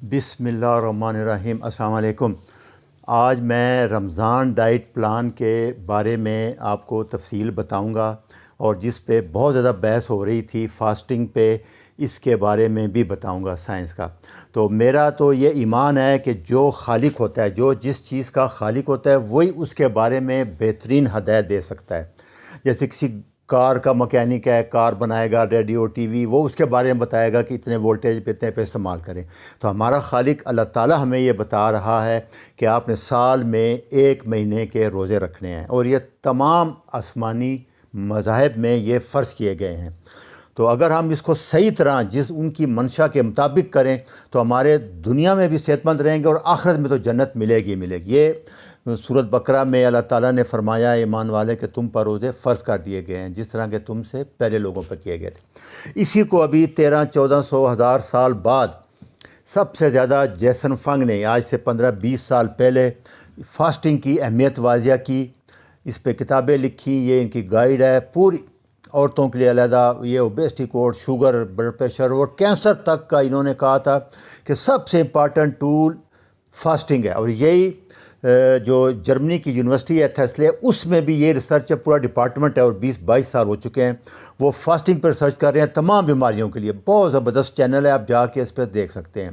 بسم اللہ الرحمن الرحیم۔ السلام علیکم۔ آج میں رمضان ڈائٹ پلان کے بارے میں آپ کو تفصیل بتاؤں گا، اور جس پہ بہت زیادہ بحث ہو رہی تھی فاسٹنگ پہ، اس کے بارے میں بھی بتاؤں گا سائنس کا۔ تو میرا تو یہ ایمان ہے کہ جو خالق ہوتا ہے، جو جس چیز کا خالق ہوتا ہے، وہی اس کے بارے میں بہترین ہدایت دے سکتا ہے۔ جیسے کسی کار کا مکینک ہے، کار بنائے گا، ریڈیو ٹی وی، وہ اس کے بارے میں بتائے گا کہ اتنے وولٹیج پہ اتنے پہ استعمال کریں۔ تو ہمارا خالق اللہ تعالیٰ ہمیں یہ بتا رہا ہے کہ آپ نے سال میں 1 مہینے کے روزے رکھنے ہیں، اور یہ تمام آسمانی مذاہب میں یہ فرض کیے گئے ہیں۔ تو اگر ہم اس کو صحیح طرح ان کی منشا کے مطابق کریں تو ہمارے دنیا میں بھی صحت مند رہیں گے، اور آخرت میں تو جنت ملے گی ملے گی۔ یہ سورۃ بقرہ میں اللہ تعالیٰ نے فرمایا ایمان والے کہ تم پر روزے فرض کر دیے گئے ہیں، جس طرح کہ تم سے پہلے لوگوں پر کیے گئے تھے۔ اسی کو ابھی 1300-1400 ہزار سال بعد سب سے زیادہ جیسن فنگ نے آج سے 15-20 سال پہلے فاسٹنگ کی اہمیت واضح کی، اس پہ کتابیں لکھی، یہ ان کی گائیڈ ہے پوری۔ عورتوں کے لیے علیحدہ یہ obesity code, sugar, blood pressure اور کینسر تک کا انہوں نے کہا تھا کہ سب سے امپارٹنٹ ٹول فاسٹنگ ہے۔ اور یہی جو جرمنی کی یونیورسٹی ہے تھیسلے، اس میں بھی یہ ریسرچ پورا ڈپارٹمنٹ ہے، اور 20-22 سال ہو چکے ہیں وہ فاسٹنگ پر ریسرچ کر رہے ہیں تمام بیماریوں کے لیے۔ بہت زبردست چینل ہے، آپ جا کے اس پہ دیکھ سکتے ہیں۔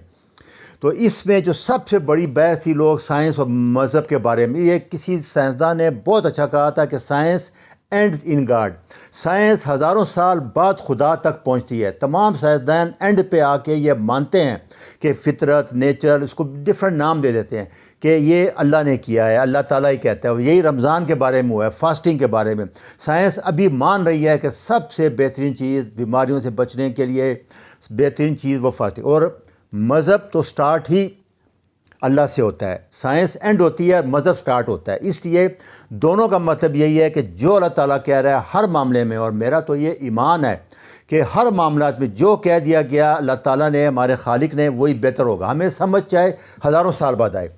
تو اس میں جو سب سے بڑی بحث تھی لوگ سائنس اور مذہب کے بارے میں، یہ کسی سائنسدان نے بہت اچھا کہا تھا کہ science ends in God. Science ہزاروں سال بعد خدا تک پہنچتی ہے۔ تمام سائنسدان اینڈ پہ آ کے یہ مانتے ہیں کہ فطرت، نیچر، اس کو ڈفرینٹ نام دے دیتے ہیں کہ یہ اللہ نے کیا ہے، اللہ تعالیٰ ہی کہتا ہے۔ اور یہی رمضان کے بارے میں ہوا ہے، فاسٹنگ کے بارے میں سائنس ابھی مان رہی ہے کہ سب سے بہترین چیز بیماریوں سے بچنے کے لیے بہترین چیز وہ فاسٹنگ۔ اور مذہب تو سٹارٹ ہی اللہ سے ہوتا ہے، سائنس اینڈ ہوتی ہے، مذہب سٹارٹ ہوتا ہے۔ اس لیے دونوں کا مطلب یہی ہے کہ جو اللہ تعالیٰ کہہ رہا ہے ہر معاملے میں، اور میرا تو یہ ایمان ہے کہ ہر معاملات میں جو کہہ دیا گیا اللہ تعالیٰ نے، ہمارے خالق نے، وہی بہتر ہوگا، ہمیں سمجھ چاہے ہزاروں سال بعد آئے۔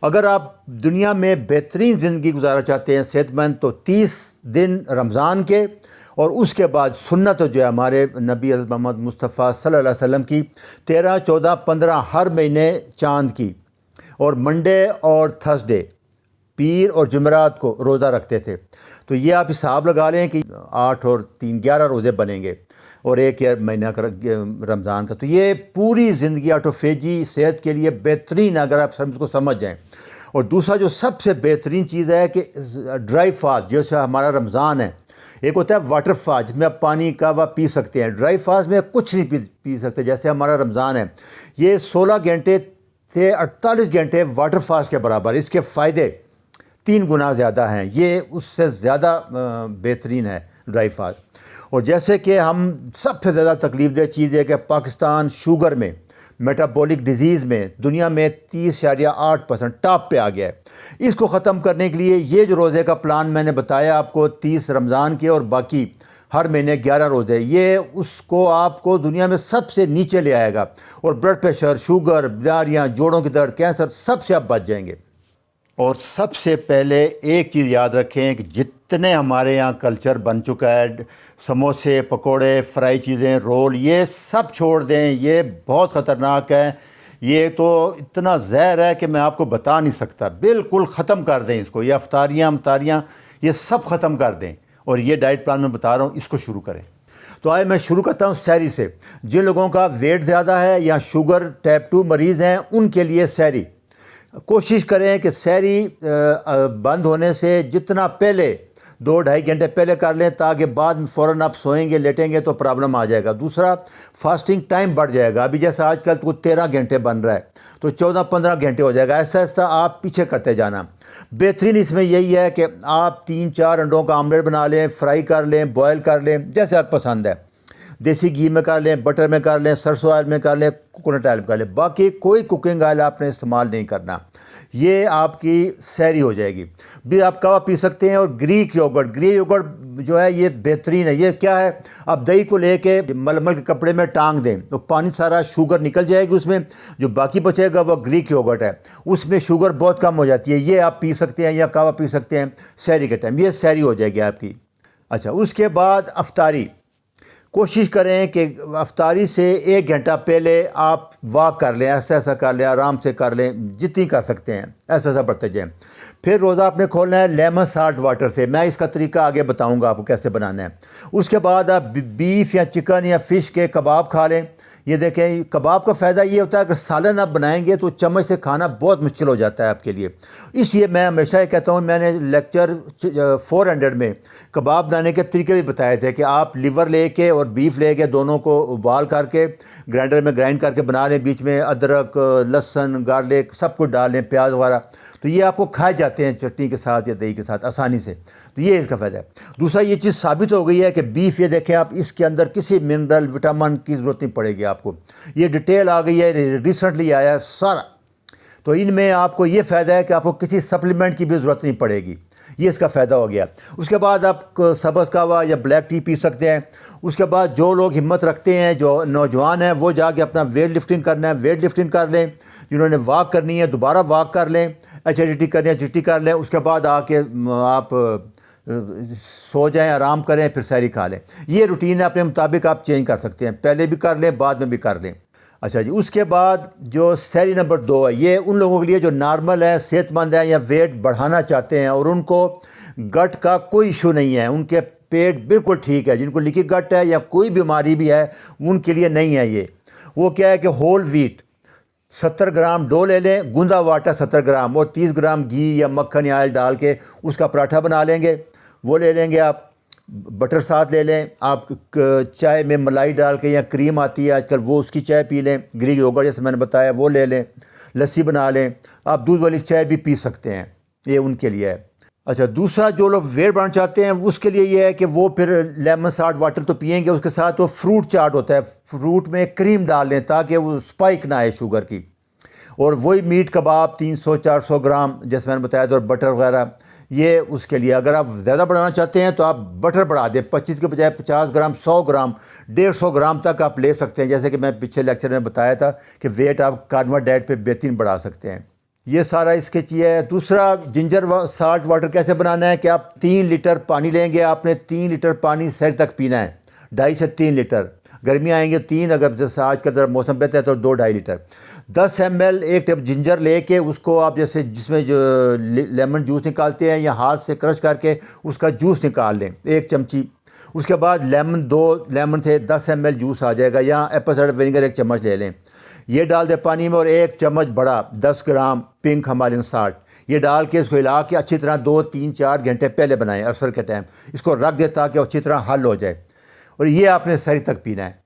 اگر آپ دنیا میں بہترین زندگی گزارنا چاہتے ہیں صحت مند، تو 30 دن رمضان کے، اور اس کے بعد سنت جو ہے ہمارے نبی حضرت محمد مصطفیٰ صلی اللہ علیہ وسلم کی 13، 14، 15 ہر مہینے چاند کی، اور منڈے اور تھرسڈے، پیر اور جمعرات کو روزہ رکھتے تھے۔ تو یہ آپ حساب لگا لیں کہ 8 اور 3 11 روزے بنیں گے، اور 1 مہینہ کا رمضان کا۔ تو یہ پوری زندگی آٹوفیجی صحت کے لیے بہترین، اگر آپ اس کو سمجھ جائیں۔ اور دوسرا جو سب سے بہترین چیز ہے کہ ڈرائی فاسٹ، جیسے ہمارا رمضان ہے، ایک ہوتا ہے واٹر فاسٹ جس میں آپ پانی کا پی سکتے ہیں، ڈرائی فاسٹ میں کچھ نہیں پی سکتے، جیسے ہمارا رمضان ہے۔ یہ 16 گھنٹے سے 48 گھنٹے واٹر فاسٹ کے برابر، اس کے فائدے 3 گنا زیادہ ہیں، یہ اس سے زیادہ بہترین ہے ڈرائی فاسٹ۔ اور جیسے کہ ہم سب سے زیادہ تکلیف دہ چیز ہے کہ پاکستان شوگر میں، میٹابولک ڈیزیز میں دنیا میں 30.8% ٹاپ پہ آ گیا ہے۔ اس کو ختم کرنے کے لیے یہ جو روزے کا پلان میں نے بتایا آپ کو، 30 رمضان کے اور باقی ہر مہینے 11 روزے، یہ اس کو آپ کو دنیا میں سب سے نیچے لے آئے گا، اور بلڈ پریشر، شوگر، بیماریاں، جوڑوں کی درد، کینسر، سب سے آپ بچ جائیں گے۔ اور سب سے پہلے ایک چیز یاد رکھیں کہ جتنے ہمارے یہاں کلچر بن چکا ہے، سموسے، پکوڑے، فرائی چیزیں، رول، یہ سب چھوڑ دیں، یہ بہت خطرناک ہے۔ یہ تو اتنا زہر ہے کہ میں آپ کو بتا نہیں سکتا، بالکل ختم کر دیں اس کو۔ یہ افطاریاں یہ سب ختم کر دیں، اور یہ ڈائٹ پلان میں بتا رہا ہوں، اس کو شروع کریں۔ تو آئے میں شروع کرتا ہوں سحری سے۔ جن لوگوں کا ویٹ زیادہ ہے یا شوگر ٹائپ 2 مریض ہیں، ان کے لیے سحری کوشش کریں کہ سحری بند ہونے سے جتنا پہلے 2-2.5 گھنٹے پہلے کر لیں، تاکہ بعد میں فوراً آپ سوئیں گے، لیٹیں گے تو پرابلم آ جائے گا۔ دوسرا، فاسٹنگ ٹائم بڑھ جائے گا۔ ابھی جیسا آج کل تو 13 گھنٹے بن رہا ہے، تو 14-15 گھنٹے ہو جائے گا۔ ایسا ایسا آپ پیچھے کرتے جانا۔ بہترین اس میں یہی ہے کہ آپ 3-4 انڈوں کا آملیٹ بنا لیں، فرائی کر لیں، بوائل کر لیں، جیسے آپ پسند ہے۔ دیسی گھی میں کر لیں، بٹر میں کر لیں، سرسوں آئل میں کر لیں، کوکونٹ آئل میں کر لیں۔ باقی کوئی کوکنگ آئل آپ نے استعمال نہیں کرنا۔ یہ آپ کی سحری ہو جائے گی۔ بھی آپ کہوا پی سکتے ہیں۔ اور گریک یوگرٹ جو ہے یہ بہترین ہے۔ یہ کیا ہے، آپ دہی کو لے کے ململ کے کپڑے میں ٹانگ دیں تو پانی سارا شوگر نکل جائے گی، اس میں جو باقی بچے گا وہ گریک یوگرٹ ہے، اس میں شوگر بہت کم ہو جاتی ہے۔ یہ آپ پی سکتے ہیں، یا کہوا پی سکتے ہیں سحری کے ٹائم، یہ سحری ہو جائے گی آپ کی۔ اچھا، اس کے بعد افطاری۔ کوشش کریں کہ افطاری سے 1 گھنٹہ پہلے آپ واک کر لیں، ایسا کر لیں، آرام سے کر لیں، جتنی کر سکتے ہیں ایسا بڑھتے جائیں۔ پھر روزہ آپ نے کھولنا ہے لیمن سالٹ واٹر سے، میں اس کا طریقہ آگے بتاؤں گا آپ کو کیسے بنانا ہے۔ اس کے بعد آپ بیف یا چکن یا فش کے کباب کھا لیں۔ یہ دیکھیں کباب کا فائدہ یہ ہوتا ہے کہ سالن آپ بنائیں گے تو چمچ سے کھانا بہت مشکل ہو جاتا ہے آپ کے لیے، اس لیے میں ہمیشہ یہ کہتا ہوں، میں نے لیکچر 400 میں کباب بنانے کے طریقے بھی بتائے تھے کہ آپ لیور لے کے اور بیف لے کے دونوں کو ابال کر کے گرائنڈر میں گرائنڈ کر کے بنا لیں، بیچ میں ادرک، لہسن، گارلک سب کچھ ڈال لیں، پیاز وغیرہ، تو یہ آپ کو کھائے جاتے ہیں چٹنی کے ساتھ یا دہی کے ساتھ آسانی سے، تو یہ اس کا فائدہ ہے۔ دوسرا یہ چیز ثابت ہو گئی ہے کہ بیف، یہ دیکھیں آپ، اس کے اندر کسی منرل وٹامن کی ضرورت نہیں پڑے گی آپ کو، یہ ڈیٹیل آ گئی ہے، ریسنٹلی آیا ہے سارا، تو ان میں آپ کو یہ فائدہ ہے کہ آپ کو کسی سپلیمنٹ کی بھی ضرورت نہیں پڑے گی، یہ اس کا فائدہ ہو گیا۔ اس کے بعد آپ سبز قہوہ یا بلیک ٹی پی سکتے ہیں۔ اس کے بعد جو لوگ ہمت رکھتے ہیں، جو نوجوان ہیں، وہ جا کے اپنا ویٹ لفٹنگ کرنا ہے، ویٹ لفٹنگ کر لیں، جنہوں نے واک کرنی ہے دوبارہ واک کر لیں، ایچ کرنی ہے ایچ کر لیں، اس کے بعد آ کے آپ سو جائیں، آرام کریں، پھر سحری کھا لیں۔ یہ روٹین ہے، اپنے مطابق آپ چینج کر سکتے ہیں، پہلے بھی کر لیں، بعد میں بھی کر لیں۔ اچھا جی، اس کے بعد جو سحری نمبر 2 ہے، یہ ان لوگوں کے لیے جو نارمل ہے، صحت مند ہیں یا ویٹ بڑھانا چاہتے ہیں اور ان کو گٹ کا کوئی ایشو نہیں ہے، ان کے پیٹ بالکل ٹھیک ہے، جن کو لیکی گٹ ہے یا کوئی بیماری بھی ہے ان کے لیے نہیں ہے یہ۔ وہ کیا ہے کہ ہول ویٹ 70 گرام ڈو لے لیں، گوندا ہوا آٹا 70 گرام اور 30 گرام گھی یا مکھن یا آئل ڈال کے اس کا پراٹھا بنا لیں گے، وہ لے لیں گے آپ۔ بٹر ساتھ لے لیں آپ، چائے میں ملائی ڈال کے یا کریم آتی ہے آج کل، وہ اس کی چائے پی لیں، گریک یوگرٹ جیسے میں نے بتایا وہ لے لیں، لسی بنا لیں، آپ دودھ والی چائے بھی پی سکتے ہیں، یہ ان کے لیے ہے۔ اچھا، دوسرا جو لوگ ویٹ بڑھانا چاہتے ہیں اس کے لیے یہ ہے کہ وہ پھر لیمن سالٹ واٹر تو پئیں گے، اس کے ساتھ وہ فروٹ چاٹ ہوتا ہے، فروٹ میں کریم ڈال لیں تاکہ وہ اسپائک نہ آئے شوگر کی، اور وہی میٹ کباب 300-400 گرام جیسے میں نے بتایا تھا، اور بٹر وغیرہ، یہ اس کے لیے۔ اگر آپ زیادہ بڑھانا چاہتے ہیں تو آپ بٹر بڑھا دیں، 25 کے بجائے 50 گرام، 100 گرام، 150 گرام تک آپ لے سکتے ہیں، جیسے کہ میں پچھلے لیکچر میں بتایا تھا کہ ویٹ آپ کارنیوا ڈائٹ پہ بہترین بڑھا سکتے ہیں۔ یہ سارا اس کے چیز ہے۔ دوسرا جنجر سالٹ واٹر کیسے بنانا ہے کہ آپ 3 لیٹر پانی لیں گے، آپ نے 3 لیٹر پانی سحر تک پینا ہے، 2.5 سے 3 لیٹر، گرمیاں آئیں گے 3، اگر جیسے آج کا ذرا موسم بہتر ہے تو 2-2.5 لیٹر۔ 10 ml ایک ٹپ جنجر لے کے اس کو آپ جیسے جس میں جو لیمن جوس نکالتے ہیں یا ہاتھ سے کرش کر کے اس کا جوس نکال لیں 1 چمچی۔ اس کے بعد لیمن 2 لیمن سے 10 ml جوس آ جائے گا، یا ایپل سائڈر ونیگر 1 چمچ لے لیں، یہ ڈال دیں پانی میں، اور 1 چمچ بڑا 10 گرام پنک ہمالین سالٹ، یہ ڈال کے اس کو ہلا کے اچھی طرح 2-3-4 گھنٹے پہلے بنائیں، عصر کے ٹائم اس کو رکھ دیں تاکہ اچھی طرح حل ہو جائے، اور یہ آپ نے سحری تک پینا ہے۔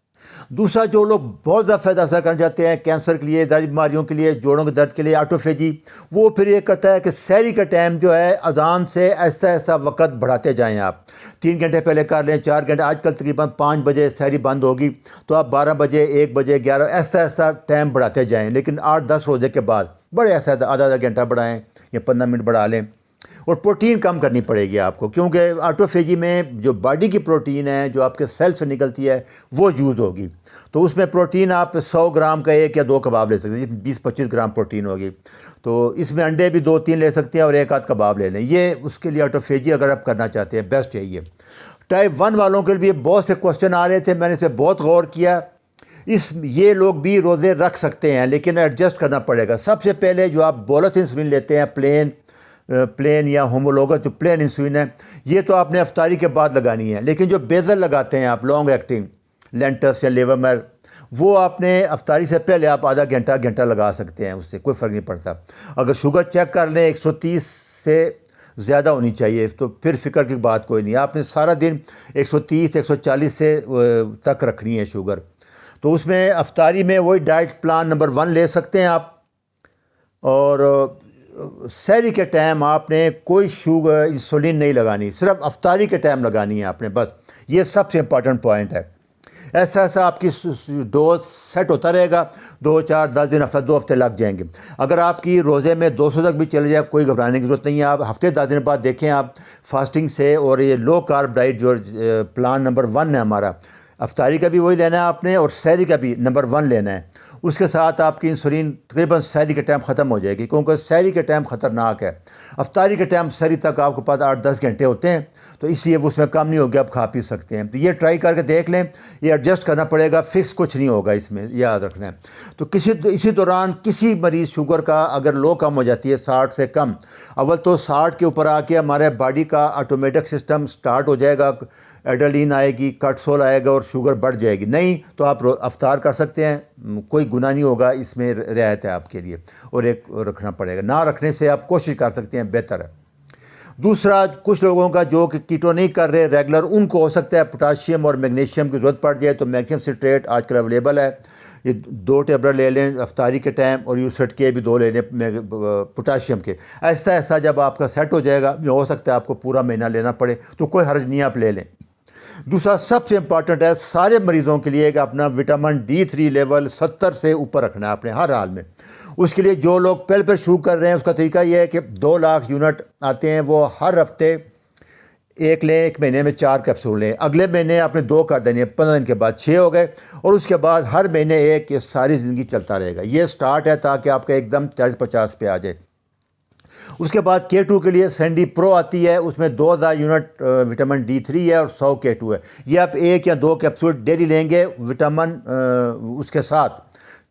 دوسرا جو لوگ بہت زیادہ فائدہ حاصل کرنا چاہتے ہیں، کینسر کے لیے، دل بیماریوں کے لیے، جوڑوں کے درد کے لیے، آٹوفیجی، وہ پھر یہ کرتا ہے کہ سحری کا ٹائم جو ہے اذان سے ایسا ایسا وقت بڑھاتے جائیں، آپ 3 گھنٹے پہلے کر لیں، 4 گھنٹے، آج کل تقریباً 5 بجے سحری بند ہوگی تو آپ 12 بجے، 1 بجے، 11، ایسا ٹائم بڑھاتے جائیں، لیکن 8-10 روزے کے بعد بڑے ایسا آدھا گھنٹہ بڑھائیں یا 15 منٹ بڑھا لیں۔ اور پروٹین کم کرنی پڑے گی آپ کو، کیونکہ آٹوفیجی میں جو باڈی کی پروٹین ہے جو آپ کے سیل سے نکلتی ہے وہ یوز ہوگی، تو اس میں پروٹین آپ 100 گرام کا 1 یا 2 کباب لے سکتے ہیں، 20-25 گرام پروٹین ہوگی، تو اس میں انڈے بھی 2-3 لے سکتے ہیں اور 1-8 کباب لے لیں، یہ اس کے لیے آٹوفیجی اگر آپ کرنا چاہتے ہیں بیسٹ ہے یہ۔ ٹائپ 1 والوں کے لیے بہت سے کوشچن آ رہے تھے، میں نے اس پہ بہت غور کیا، یہ لوگ بھی روزے رکھ سکتے ہیں لیکن ایڈجسٹ کرنا پڑے گا۔ سب سے پہلے جو آپ بولس انسولین لیتے ہیں، پلین یا ہومولوگس جو پلین انسولین ہے، یہ تو آپ نے افطاری کے بعد لگانی ہے، لیکن جو بیزل لگاتے ہیں آپ لانگ ایکٹنگ لینٹس یا لیورمر، وہ آپ نے افطاری سے پہلے آپ آدھا گھنٹہ لگا سکتے ہیں، اس سے کوئی فرق نہیں پڑتا۔ اگر شوگر چیک کر لیں 130 سے زیادہ ہونی چاہیے تو پھر فکر کی بات کوئی نہیں، آپ نے سارا دن 130-140 سے تک رکھنی ہے شوگر، تو اس میں افطاری میں وہی ڈائٹ پلان نمبر 1 لے سکتے ہیں آپ۔ اور سحری کے ٹائم آپ نے کوئی شوگر انسولین نہیں لگانی، صرف افطاری کے ٹائم لگانی ہے آپ نے، بس یہ سب سے امپورٹنٹ پوائنٹ ہے۔ ایسا آپ کی ڈوز سیٹ ہوتا رہے گا، 2-4-10 دن، ہفتہ 2 ہفتے لگ جائیں گے۔ اگر آپ کی روزے میں 200 تک بھی چلے جائے کوئی گھبرانے کی ضرورت نہیں ہے، آپ ہفتے 10 دن بعد دیکھیں آپ فاسٹنگ سے، اور یہ لو کارب ڈائٹ جو پلان نمبر 1 ہے ہمارا، افطاری کا بھی وہی لینا ہے آپ نے اور سحری کا بھی نمبر 1 لینا ہے، اس کے ساتھ آپ کی انسولین تقریباً سحری کے ٹائم ختم ہو جائے گی، کیونکہ سحری کے ٹائم خطرناک ہے۔ افطاری کے ٹائم سحری تک آپ کو پتہ 8-10 گھنٹے ہوتے ہیں، تو اس لیے اس میں کم نہیں ہوگی، آپ کھا پی سکتے ہیں۔ تو یہ ٹرائی کر کے دیکھ لیں، یہ ایڈجسٹ کرنا پڑے گا، فکس کچھ نہیں ہوگا اس میں، یاد رکھنا ہے۔ تو اسی دوران کسی مریض شوگر کا اگر لو کم ہو جاتی ہے 60 سے کم، اول تو 60 کے اوپر آ کے ہمارے باڈی کا آٹومیٹک سسٹم سٹارٹ ہو جائے گا، ایڈرلین آئے گی، کارٹسول آئے گا اور شوگر بڑھ جائے گی۔ نہیں تو آپ افطار کر سکتے ہیں، کوئی گناہ نہیں ہوگا، اس میں رعایت ہے آپ کے لیے، اور ایک رکھنا پڑے گا، نہ رکھنے سے آپ کوشش کر سکتے ہیں، بہتر ہے۔ دوسرا، کچھ لوگوں کا جو کہ کیٹو نہیں کر رہے ریگولر، ان کو ہو سکتا ہے پوٹاشیم اور میگنیشیم کی ضرورت پڑ جائے، تو میگنیشیم سٹریٹ آج کل اویلیبل ہے، یہ 2 ٹیبلٹ لے لیں افطاری کے ٹائم، اور یوسٹ کے بھی 2 لے لیں پوٹاشیم کے۔ ایسا ایسا جب آپ کا سیٹ ہو جائے گا، ہو سکتا ہے آپ کو پورا مہینہ لینا پڑے، تو کوئی حرج نہیں، آپ لے لیں۔ دوسرا سب سے امپارٹنٹ ہے سارے مریضوں کے لیے کہ اپنا وٹامن D3 لیول 70 سے اوپر رکھنا ہے آپ نے ہر حال میں۔ اس کے لیے جو لوگ پہلے شروع کر رہے ہیں، اس کا طریقہ یہ ہے کہ 2 لاکھ یونٹ آتے ہیں، وہ ہر ہفتے 1 لیں، 1 مہینے میں 4 کیپسول لیں، اگلے مہینے آپ نے 2 کر دینے، 15 دن کے بعد 6 ہو گئے، اور اس کے بعد ہر مہینے 1، یہ ساری زندگی چلتا رہے گا۔ یہ سٹارٹ ہے تاکہ آپ کا ایک دم 40-50 پہ آ جائے۔ اس کے بعد K2 کے لیے سینڈی پرو آتی ہے، اس میں 2000 یونٹ وٹامن D3 ہے اور 100 K2 ہے۔ یہ آپ 1 یا 2 کیپسول ڈیلی لیں گے، وٹامن اس کے ساتھ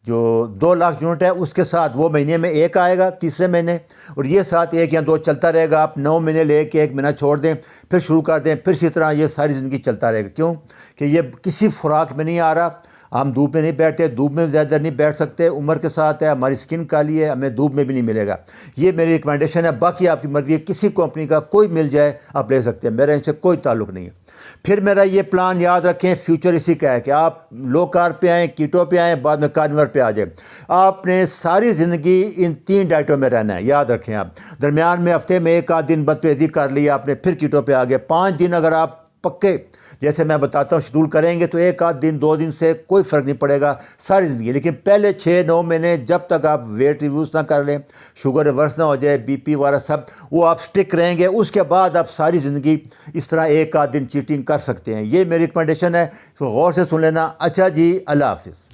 جو 2 لاکھ یونٹ ہے اس کے ساتھ، وہ مہینے میں 1 آئے گا تیسرے مہینے، اور یہ ساتھ 1 یا 2 چلتا رہے گا۔ آپ 9 مہینے لے کے 1 مہینہ چھوڑ دیں، پھر شروع کر دیں، پھر اسی طرح یہ ساری زندگی چلتا رہے گا۔ کیوں کہ یہ کسی خوراک میں نہیں آ رہا، ہم دھوپ میں نہیں بیٹھتے، دھوپ میں زیادہ دیر نہیں بیٹھ سکتے، عمر کے ساتھ ہے، ہماری سکن کالی ہے، ہمیں دھوپ میں بھی نہیں ملے گا۔ یہ میری ریکمنڈیشن ہے، باقی آپ کی مرضی ہے، کسی کمپنی کا کوئی مل جائے آپ لے سکتے ہیں، میرا ان سے کوئی تعلق نہیں ہے۔ پھر میرا یہ پلان یاد رکھیں، فیوچر اسی کا ہے کہ آپ لو کارب پہ آئیں، کیٹو پہ آئیں، بعد میں کارنیور پہ آ جائیں۔ آپ نے ساری زندگی ان 3 ڈائٹوں میں رہنا ہے، یاد رکھیں۔ آپ درمیان میں ہفتے میں 1 آدھ دن بد پرہیزی کر لی آپ نے، پھر کیٹو پہ آ گئے، 5 دن اگر آپ پکے جیسے میں بتاتا ہوں شیڈول کریں گے، تو 1 آدھ دن 2 دن سے کوئی فرق نہیں پڑے گا ساری زندگی۔ لیکن پہلے 6-9 مہینے جب تک آپ ویٹ ریویوز نہ کر لیں، شوگر ریورس نہ ہو جائے، بی پی وغیرہ سب، وہ آپ سٹک رہیں گے، اس کے بعد آپ ساری زندگی اس طرح 1 آدھ دن چیٹنگ کر سکتے ہیں۔ یہ میری ریکمنڈیشن ہے، غور سے سن لینا۔ اچھا جی، اللہ حافظ۔